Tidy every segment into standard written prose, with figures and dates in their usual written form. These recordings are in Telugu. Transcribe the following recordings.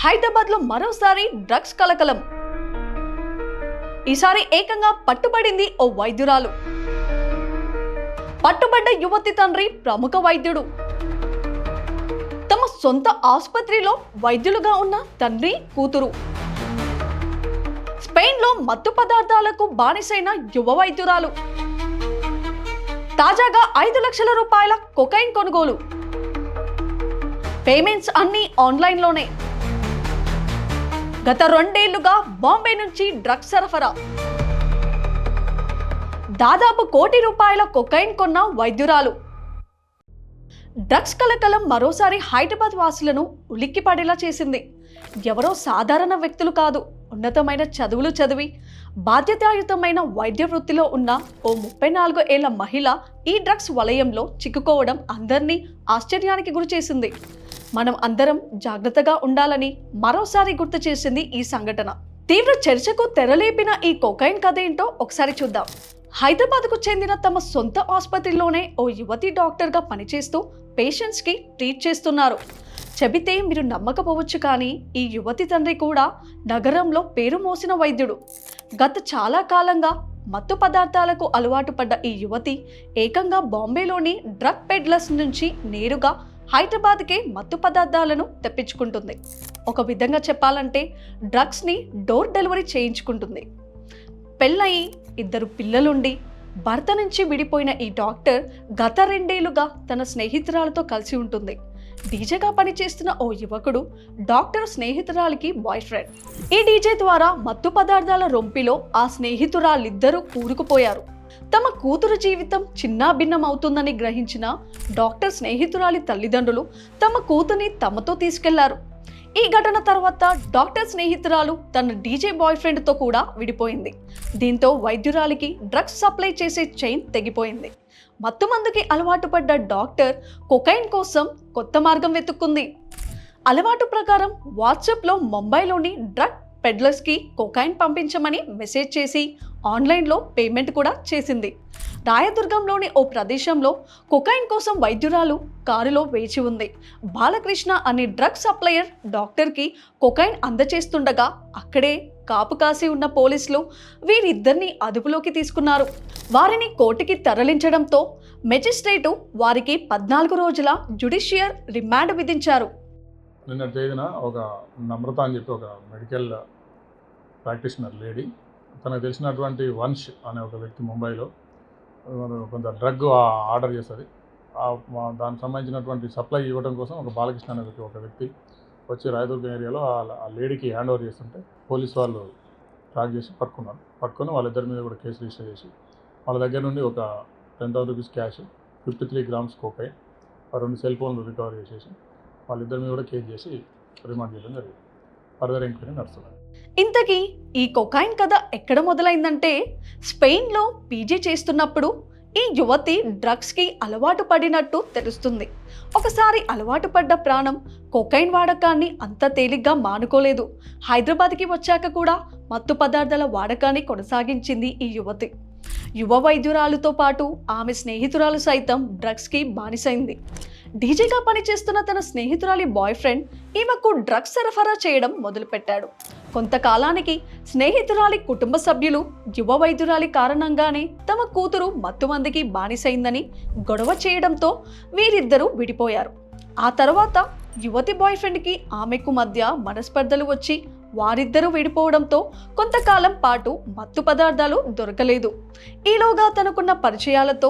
హైదరాబాద్లో మరోసారి డ్రగ్స్ కలకలం. ఈసారి ఏకంగా పట్టుబడింది ఓ వైద్యురాలు. పట్టుబడ్డ యువతి తండ్రి ప్రముఖ వైద్యుడు. తమ సొంత ఆసుపత్రిలో వైద్యులుగా ఉన్న తండ్రి కూతురు. స్పెయిన్లో మత్తు పదార్థాలకు బానిసైన యువ వైద్యురాలు. తాజాగా 5 లక్షల రూపాయల కొకైన్ కొనుగోలు. పేమెంట్స్ అన్నీ ఆన్లైన్లోనే. గత 2 ఏళ్లుగా బాంబే నుంచి డ్రగ్స్ సరఫరా. దాదాపు ₹1 కోటి కొకైన్ కొన్న వైద్యురాలు. డ్రగ్స్ కలకలం మరోసారి హైదరాబాద్ వాసులను ఉలిక్కిపడేలా చేసింది. ఎవరో సాధారణ వ్యక్తులు కాదు, ఉన్నతమైన చదువులు చదివి బాధ్యతాయుతమైన వైద్య వృత్తిలో ఉన్న ఓ 34 ఏళ్ల మహిళ ఈ డ్రగ్స్ వలయంలో చిక్కుకోవడం అందరినీ ఆశ్చర్యానికి గురి చేసింది. మనం అందరం జాగ్రత్తగా ఉండాలని మరోసారి గుర్తు చేసింది ఈ సంఘటన. తీవ్ర చర్చకు తెరలేపిన ఈ కొకైన్ కథ ఏంటో ఒకసారి చూద్దాం. హైదరాబాద్కు చెందిన తమ సొంత ఆసుపత్రిలోనే ఓ యువతి డాక్టర్గా పనిచేస్తూ పేషెంట్స్కి ట్రీట్ చేస్తున్నారు. చెబితే మీరు నమ్మకపోవచ్చు, కానీ ఈ యువతి తండ్రి కూడా నగరంలో పేరు మోసిన వైద్యుడు. గత చాలా కాలంగా మత్తు పదార్థాలకు అలవాటు పడ్డ ఈ యువతి ఏకంగా బాంబేలోని డ్రగ్ పెడ్లర్స్ నుంచి నేరుగా హైదరాబాద్కే మత్తు పదార్థాలను తెప్పించుకుంటుంది. ఒక విధంగా చెప్పాలంటే డ్రగ్స్ని డోర్ డెలివరీ చేయించుకుంటుంది. పెళ్ళయి 2 పిల్లలుండి భర్త నుంచి విడిపోయిన ఈ డాక్టర్ గత 2 ఏళ్లుగా తన స్నేహితురాలతో కలిసి ఉంటుంది. డీజేగా పనిచేస్తున్న ఓ యువకుడు డాక్టర్ స్నేహితురాలికి బాయ్ ఫ్రెండ్. ఈ డీజే ద్వారా మత్తు పదార్థాల రొంపిలో ఆ స్నేహితురాలిద్దరూ కూరుకుపోయారు. తమ కూతురు జీవితం చిన్నాభిన్నం అవుతుందని గ్రహించిన డాక్టర్ స్నేహితురాలి తల్లిదండ్రులు తమ కూతుర్ని తమతో తీసుకెళ్లారు. ఈ ఘటన తర్వాత డాక్టర్ స్నేహితురాలు తన డీజే బాయ్ ఫ్రెండ్తో కూడా విడిపోయింది. దీంతో వైద్యురాలికి డ్రగ్స్ సప్లై చేసే చైన్ తెగిపోయింది. మత్తుమందుకి అలవాటు పడ్డ డాక్టర్ కొకైన్ కోసం కొత్త మార్గం వెతుక్కుంది. అలవాటు ప్రకారం వాట్సాప్లో ముంబైలోని డ్రగ్ పెడ్లర్స్కి కొకైన్ పంపించమని మెసేజ్ చేసి ఆన్లైన్లో పేమెంట్ కూడా చేసింది. రాయదుర్గంలోని ఓ ప్రదేశంలో కొకైన్ కోసం వైద్యురాలు కారులో వేచి ఉంది. బాలకృష్ణ అనే డ్రగ్ సప్లయర్ డాక్టర్కి కొకైన్ అందచేస్తుండగా అక్కడే కాపు కాసి ఉన్న పోలీసులు వీరిద్దరిని అదుపులోకి తీసుకున్నారు. వారిని కోర్టుకి తరలించడంతో మెజిస్ట్రేటు వారికి 14 రోజుల జ్యుడిషియల్ రిమాండ్ విధించారు. నిన్న తేదీన ఒక నమ్రత అని చెప్పి ఒక మెడికల్ ప్రాక్టీషనర్ లేడీ, తనకు తెలిసినటువంటి వంశ్ అనే ఒక వ్యక్తి ముంబైలో కొంత డ్రగ్ ఆర్డర్ చేస్తుంది. దానికి సంబంధించినటువంటి సప్లై ఇవ్వడం కోసం ఒక బాలకృష్ణ అనే ఒక వ్యక్తి వచ్చి రాయదుర్గం ఏరియాలో ఆ లేడీకి హ్యాండ్ ఓవర్ చేస్తుంటే పోలీసు వాళ్ళు ట్రాక్ చేసి పట్టుకొని వాళ్ళిద్దరి మీద కూడా కేసు రిజిస్టర్ చేసి వాళ్ళ దగ్గర నుండి ఒక ₹10,000 క్యాష్, 53 గ్రామ్స్ కోకైన్, 2 సెల్ ఫోన్లు రికవర్ చేసేసి వాళ్ళిద్దరి మీద కూడా కేసు చేసి రిమాండ్ చేయడం జరిగింది. ఫర్దర్ ఎంక్వైరీ నడుస్తుంది. ఇంతకీ ఈ కొకైన్ కథ ఎక్కడ మొదలైందంటే, స్పెయిన్లో పీజీ చేస్తున్నప్పుడు ఈ యువతి డ్రగ్స్కి అలవాటు పడినట్టు తెలుస్తుంది. ఒకసారి అలవాటు పడ్డ ప్రాణం కొకైన్ వాడకాన్ని అంత తేలిగ్గా మానుకోలేదు. హైదరాబాద్కి వచ్చాక కూడా మత్తు పదార్థాల వాడకాన్ని కొనసాగించింది ఈ యువతి. యువ వైద్యురాలుతో పాటు ఆమె స్నేహితురాలు సైతం డ్రగ్స్కి బానిసైంది. డీజేగా పనిచేస్తున్న తన స్నేహితురాలి బాయ్ ఫ్రెండ్ ఈమెకు డ్రగ్స్ సరఫరా చేయడం మొదలుపెట్టాడు. కొంతకాలానికి స్నేహితురాలి కుటుంబ సభ్యులు యువ వైద్యురాలి కారణంగానే తమ కూతురు మత్తుమందికి బానిసైందని గొడవ చేయడంతో వీరిద్దరూ విడిపోయారు. ఆ తర్వాత యువతి బాయ్ ఫ్రెండ్కి ఆమెకు మధ్య మనస్పర్ధలు వచ్చి వారిద్దరూ విడిపోవడంతో కొంతకాలం పాటు మత్తు పదార్థాలు దొరకలేదు. ఈలోగా తనకున్న పరిచయాలతో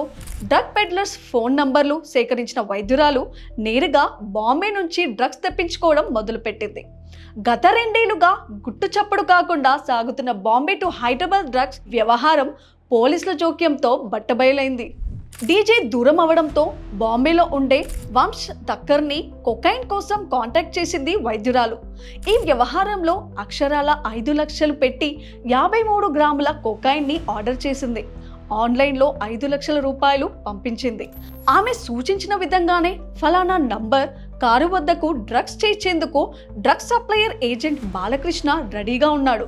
డ్రగ్ పెడ్లర్స్ ఫోన్ నంబర్లు సేకరించిన వైద్యురాలు నేరుగా బాంబే నుంచి డ్రగ్స్ తెప్పించుకోవడం మొదలుపెట్టింది. గత 2 ఏళ్లుగా గుట్టు చప్పుడు కాకుండా సాగుతున్న బాంబే టు హైదరాబాద్ డ్రగ్స్ వ్యవహారం పోలీసుల జోక్యంతో బట్టబయలైంది. డీజే దూరం అవడంతో బాంబేలో ఉండే వంశ్ థక్కర్ని కొకైన్ కోసం కాంటాక్ట్ చేసింది వైద్యురాలు. ఈ వ్యవహారంలో అక్షరాల 5 లక్షలు పెట్టి 53 గ్రాముల కొకైన్ని ఆర్డర్ చేసింది. ఆన్లైన్లో 5 లక్షల రూపాయలు పంపించింది. ఆమె సూచించిన విధంగానే ఫలానా నంబర్ కారు వద్దకు డ్రగ్స్ చేర్చేందుకు డ్రగ్ సప్లయర్ ఏజెంట్ బాలకృష్ణ రెడీగా ఉన్నాడు.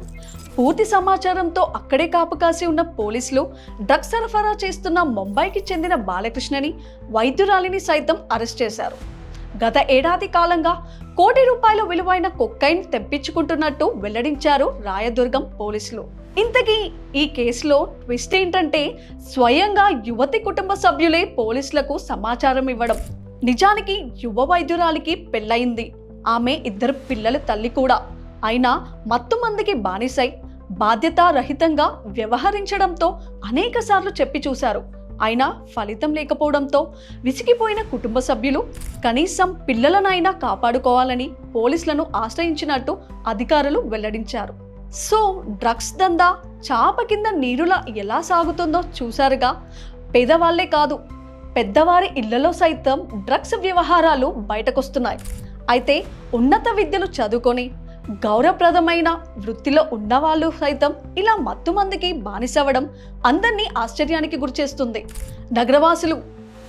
పూర్తి సమాచారంతో అక్కడే కాపు కాసి ఉన్న పోలీసులు డ్రగ్స్ సరఫరా చేస్తున్న ముంబైకి చెందిన బాలకృష్ణని, వైద్యురాలిని సైతం అరెస్ట్ చేశారు. గత ఏడాది కాలంగా కోటి రూపాయల విలువైన కొకైన్ తెప్పించుకుంటున్నట్టు వెల్లడించారు రాయదుర్గం పోలీసులు. ఇంతకీ ఈ కేసులో ట్విస్ట్ ఏంటంటే స్వయంగా యువతి కుటుంబ సభ్యులే పోలీసులకు సమాచారం ఇవ్వడం. నిజానికి యువ వైద్యురాలికి పెళ్ళయింది, ఆమె 2 పిల్లల తల్లి కూడా. అయినా మత్తు మందికి బానిసై బాధ్యతారహితంగా వ్యవహరించడంతో అనేకసార్లు చెప్పి చూశారు. అయినా ఫలితం లేకపోవడంతో విసిగిపోయిన కుటుంబ సభ్యులు కనీసం పిల్లలనైనా కాపాడుకోవాలని పోలీసులను ఆశ్రయించినట్టు అధికారులు వెల్లడించారు. సో డ్రగ్స్ దందా చాప కింద నీరులా ఎలా సాగుతుందో చూశారుగా. పేదవాళ్లే కాదు, పెద్దవారి ఇళ్లలో సైతం డ్రగ్స్ వ్యవహారాలు బయటకొస్తున్నాయి. అయితే ఉన్నత విద్యలు చదువుకొని గౌరవప్రదమైన వృత్తిలో ఉన్నవాళ్ళు సైతం ఇలా మత్తు మందికి బానిసవ్వడం అందరినీ ఆశ్చర్యానికి గురిచేస్తుంది. నగరవాసులు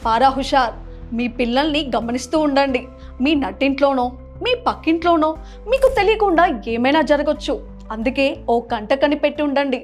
పారా హుషార్, మీ పిల్లల్ని గమనిస్తూ ఉండండి. మీ నట్టింట్లోనో మీ పక్కింట్లోనో మీకు తెలియకుండా ఏమైనా జరగచ్చు. అందుకే ఓ కంట కనిపెట్టి ఉండండి.